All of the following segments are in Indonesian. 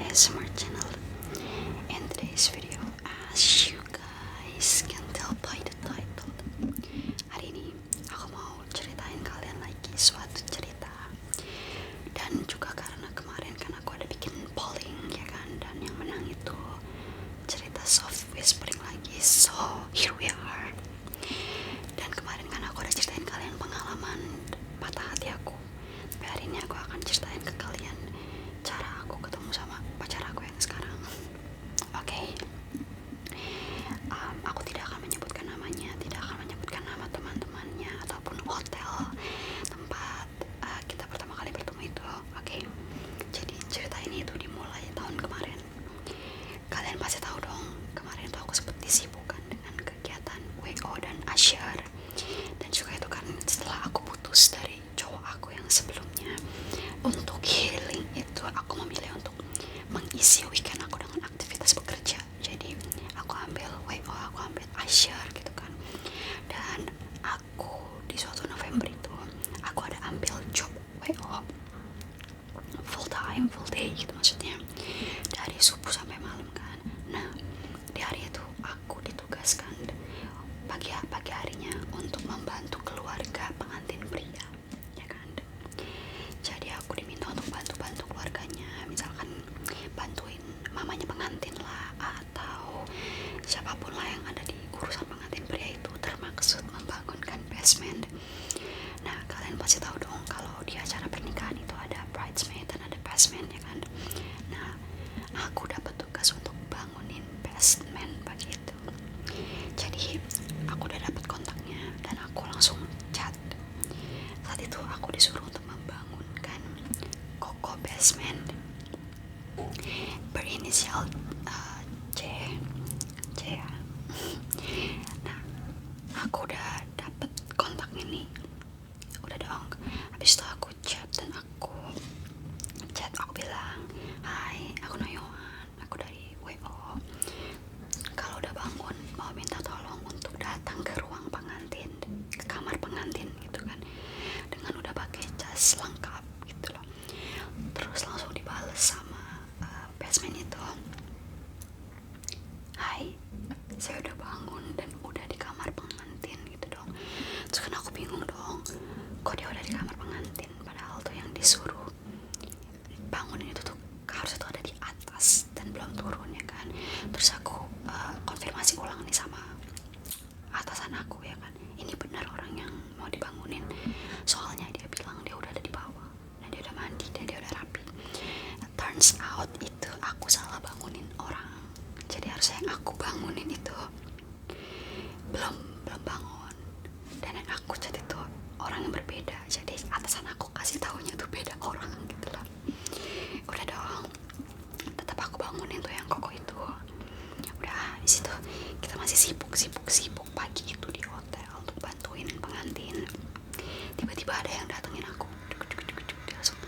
ASMR channel. In today's video, as you guys can tell by the title, hari ini aku mau ceritain kalian lagi suatu cerita. Dan juga karena kemarin kan aku ada bikin polling ya kan, dan yang menang itu cerita soft whispering lagi. So here we are. Dan kemarin kan aku udah ceritain kalian pengalaman patah hati aku. Tapi hari ini aku akan ceritain ke kalian cara aku ketemu sama pacar aku yang sekarang. Oke. Aku tidak akan menyebutkan namanya, tidak akan menyebutkan nama teman-temannya ataupun hotel tempat kita pertama kali bertemu itu. Oke. Jadi cerita ini itu dimulai tahun kemarin. Kalian pasti tahu dong, kemarin tuh aku sempat disibukkan dengan kegiatan WO dan asyar. Dan juga itu kan setelah aku putus dari cowok aku yang sebelumnya. Untuk healing itu aku memilih untuk mengisi weekend aku dengan aktivitas bekerja. Jadi aku ambil WO, aku ambil asyar gitu kan. Dan aku di suatu November itu aku ada ambil job WO full time, full day gitu maksudnya, dari subuh sampai malam kan. Nah di hari itu aku ditugaskan pagi harinya untuk membantu keluarga pengantin pria ya kan. Jadi aku diminta untuk bantu keluarganya, misalkan bantuin mamanya pengantin lah, atau siapapun lah yang ada di urusan pengantin pria itu, termaksud membangunkan basement. Nah kalian pasti tahu dong kalau di acara pernikahan itu ada bridesmaid dan ada basement ya kan. Nah aku dapat tugas untuk bangunin basement begitu. Jadi aku udah dapat kontaknya dan aku langsung chat. Saat itu aku disuruh untuk membangunkan koko basement berinisial C ya. Nah aku udah dapet kontaknya nih, udah dong. Habis itu aku chat aku bilang, hai aku Noyohan, aku dari WO. Kalau udah bangun mau minta tolong untuk datang ke ruang pengantin, ke kamar pengantin gitu kan, dengan udah pakai jas lengkap gitu loh. Terus langsung dibales sama basement itu, hai saya udah bangun dan udah di kamar pengantin gitu dong. Terus kan aku bingung dong, kok dia udah di kamar pengantin padahal tuh yang disuruh bangunin itu tuh harusnya tuh ada di atas dan belum turun ya kan. Terus aku konfirmasi ulang nih sama atasan aku ya kan, ini benar orang yang mau dibangunin, soalnya dia bilang dia udah ada di bawah dan dia udah mandi dan dia udah rapi. Turns out itu aku salah bangunin orang, jadi harusnya yang aku bangunin itu belum bangun, dan yang aku chat itu orang yang berbeda. Jadi atasan aku kasih taunya tuh beda orang gitu loh. Udah dong, tetap aku bangunin tuh yang koko itu. Udah di situ kita masih sibuk pagi itu di hotel untuk bantuin pengantin. Tiba-tiba ada yang datengin aku, dia langsung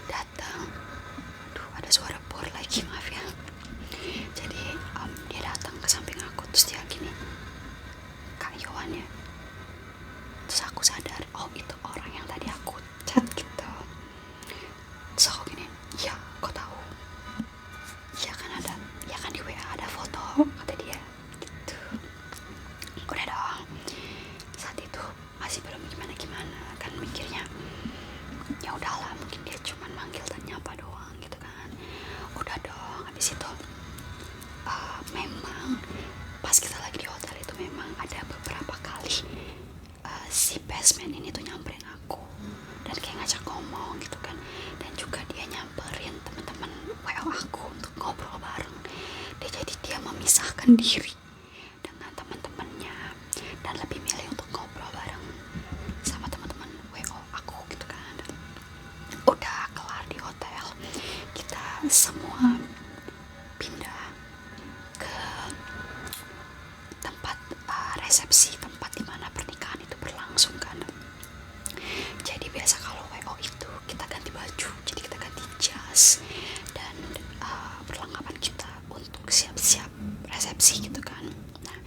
datang. Duh ada suara bor lagi, maaf ya. Jadi dia datang ke samping aku, terus dia gini, Kak Yohan ya. Terus aku sadar, oh itu orang yang tadi aku chat gitu. Terus aku gini, ya kok tahu? Ya kan di WA ada foto kata dia gitu. Udah dong, saat itu masih belum gimana kan, mikirnya ya udahlah mungkin dia cuman manggil dan nyapa doang gitu kan. Udah dong, habis itu memang pas kita lagi di hotel itu memang ada beberapa kali si basement ini tuh nyamperin aku dan kayak ngajak ngomong gitu kan. Dan juga dia nyamperin teman-teman WO aku untuk ngobrol bareng. Dia memisahkan diri dengan teman-temannya dan lebih milih untuk ngobrol resepsi, tempat dimana pernikahan itu berlangsung kan. Jadi biasa kalau WO itu kita ganti baju, jadi kita ganti jas dan perlengkapan kita untuk siap-siap resepsi gitu kan. Nah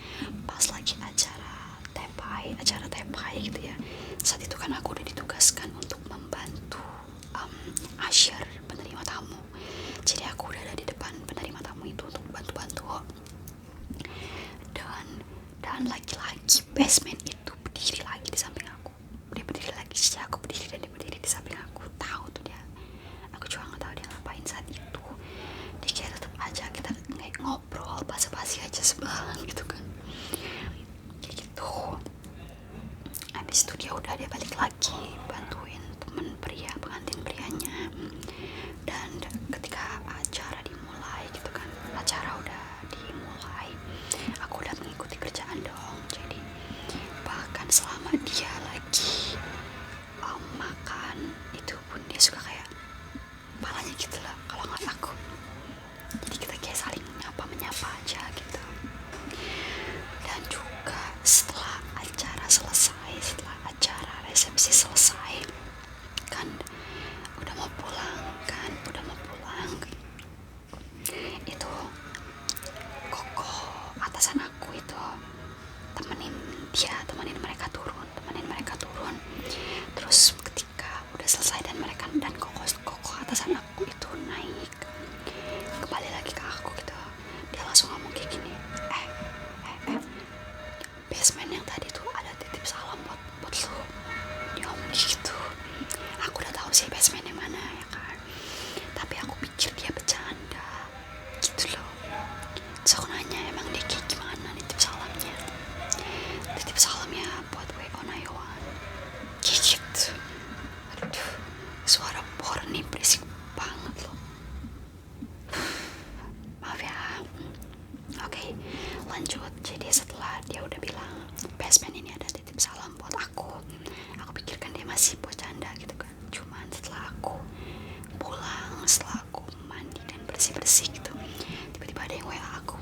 pas lagi acara tepai gitu ya, saat itu kan aku udah ditugaskan untuk membantu usher penerima tamu. Jadi aku udah ada di depan penerima tamu itu untuk bantu-bantu. Dan laki-laki basement itu berdiri lagi di samping aku. Dia berdiri lagi, aku berdiri dan dia berdiri di samping aku. Tahu tuh dia, aku juga nggak tahu dia ngapain saat itu. Dia kayak tetap aja kita kayak ngobrol basa-basi aja sebelah gitu kan, kayak gitu. Habis itu dia balik lagi bantuin temen pria, pengantin prianya. Dan ketika acara dimulai gitu kan, acara udah dimulai, aku udah mengikuti kerjaan dong. Jadi bahkan selama dia lagi makan itu pun dia suka kayak palanya gitu lah kalau nggak aku. Jadi kita kayak saling menyapa aja gitu. Dan juga setelah acara resepsi selesai kan, udah mau pulang itu koko atasan aku itu temenin mereka turun. Terus ketika udah selesai dan koko atasan aku itu naik kembali lagi ke aku gitu, dia langsung ngomong kayak gini, basement yang tadi tuh ada titip salam buat lo. Dia ngomong gitu. Aku udah tahu sih basement yang mana ya kan, tapi aku pikir dia bercanda gitu loh. Terus aku nanya, emang dia kayak gimana titip salamnya buat WO Nayawan kayak gitu. Aduh, suara porni berisik banget loh. Maaf ya. Oke, lanjut. Jadi setelah dia udah bilang basement ini ada titip salam buat aku pikirkan dia masih bercanda gitu kan. Cuman setelah aku pulang, setelah aku mandi dan bersih gitu, tiba-tiba ada yang WA aku,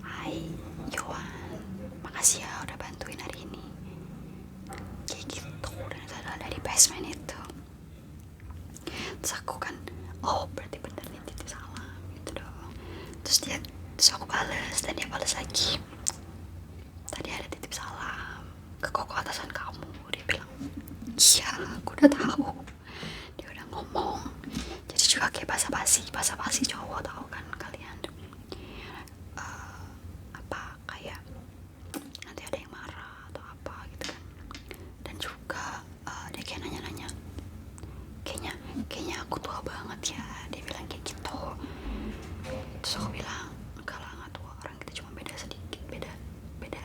"Hai Yohan, makasih ya udah bantuin hari ini," kayak gitu. Dan itu adalah dari basement itu. Terus aku kan, oh berarti bener nih titip salam gitu dong. Terus aku balas dan dia balas lagi, "Tadi ada titip salam ke koko atasan kamu." Dia bilang, "Iya, aku udah tahu." Dia udah ngomong. Jadi juga kayak basa-basi cowok, tahu kan kalian. Kayak nanti ada yang marah atau apa gitu kan. Dan juga dia kayak nanya-nanya, kayaknya aku tua banget ya, dia bilang kayak gitu. Terus aku bilang, enggak lah, nggak tua, orang kita cuma beda sedikit, beda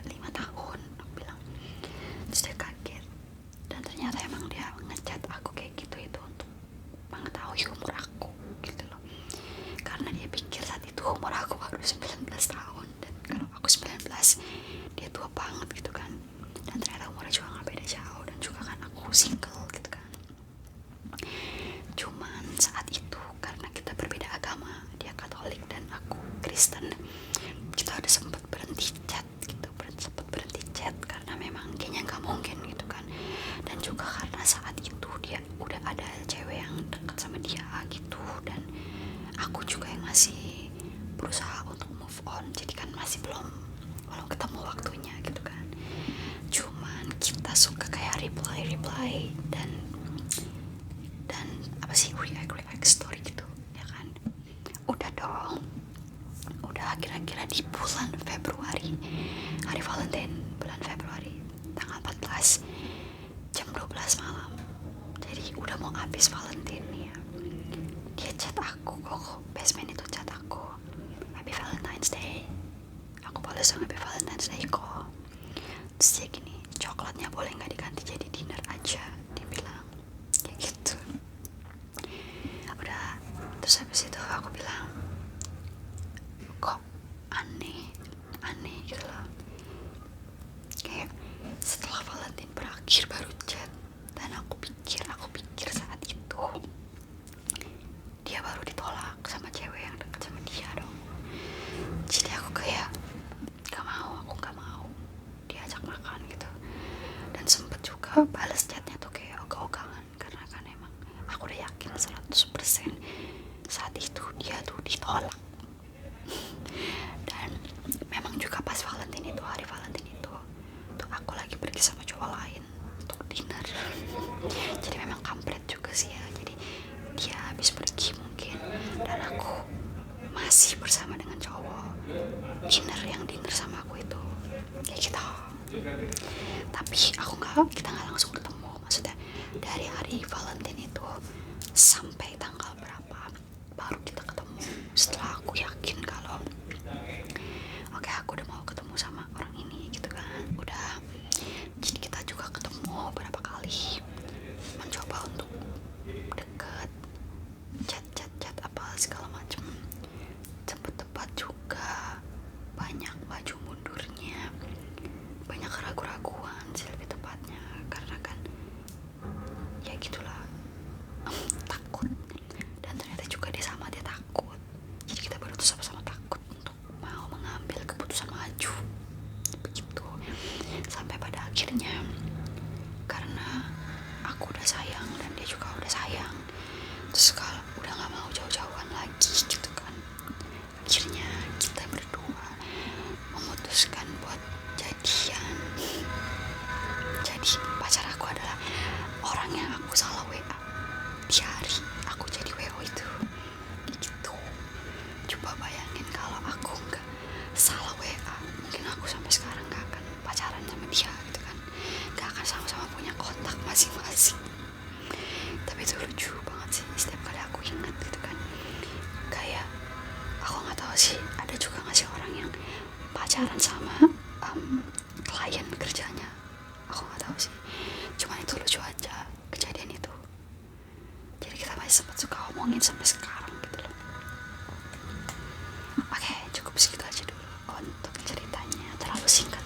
5 tahun, aku bilang. Terus dia kaget, dan ternyata emang dia ngechat aku kayak gitu itu untuk mengetahui umur aku gitu loh. Karena dia pikir saat itu umur aku baru 19 tahun, dan kalau aku 19 dia tua banget gitu kan. Dan ternyata umurnya juga gak beda jauh, dan juga kan aku single gitu kan. Cuman saat itu karena kita berbeda agama, dia Katolik dan aku Kristen, kita udah sempat berhenti chat karena memang kayaknya nggak mungkin gitu kan. Dan juga karena saat itu dia udah ada cewek yang dekat sama dia gitu, dan aku juga yang masih berusaha untuk move on, jadi kan masih belum ketemu waktunya gitu kan. Cuman kita suka kayak reply dan apa sih, react story gitu ya kan. Udah dong, udah kira-kira di bulan Februari, hari Valentine, bulan Februari tanggal 14 jam 12 malam. Jadi udah mau habis Valentine nih ya, dia chat aku, kok basement itu chat aku, Happy Valentine's Day. Aku balas dong, Happy Valentine's Day kok. Terus dia gini, coklatnya boleh gak diganti jadi dinner aja, dia bilang kayak gitu. Udah, terus habis itu aku bilang, kok aneh gitu loh. balas chatnya tuh kayak ogah-ogahan, karena kan emang aku udah yakin 100% saat itu dia tuh ditolak. Dan memang juga pas Valentine itu, hari Valentine itu tuh aku lagi pergi sama cowok lain untuk dinner. Jadi memang kampret juga sih ya, jadi dia habis pergi mungkin dan aku masih bersama dengan cowok dinner sama aku itu kayak gitu. Tapi kita nggak langsung ketemu, maksudnya dari hari Valentine itu sampai tanggal berapa baru kita ketemu, setelah aku yakin kalau oke, aku udah mau ketemu sama orang ini gitu kan. Udah, jadi kita juga ketemu berapa kali, mencoba untuk deket, chat apa segala macem. Sempet debat juga, banyak maju mundurnya, banyak keraguan-raguan sih lebih tepatnya, karena kan ya gitulah, takut. Dan ternyata juga dia takut, jadi kita berdua tuh sama-sama takut untuk mau mengambil keputusan maju begitu. Sampai pada akhirnya karena aku udah sayang dan dia juga udah sayang, terus kalau udah gak mau jauh-jauhan lagi gitu kan, akhirnya kita berdua memutuskan buat jadian. Jadi pacar aku adalah orang yang aku salah WA di hari aku jadi WO itu gitu. Coba bayangin kalau aku nggak salah WA, mungkin aku sampai sekarang nggak akan pacaran sama dia gitu kan, nggak akan sama-sama punya kontak masing-masing. Tapi itu lucu banget sih, setiap kali aku ingat gitu kan, kayak aku nggak tahu sih ada juga nggak sih orang yang pacaran sama klien kerjanya, aku nggak tahu sih, cuman itu lucu aja kejadian itu. Jadi kita masih sempat suka ngomongin sampai sekarang gitu loh. Oke, cukup segitu aja dulu untuk ceritanya, terlalu singkat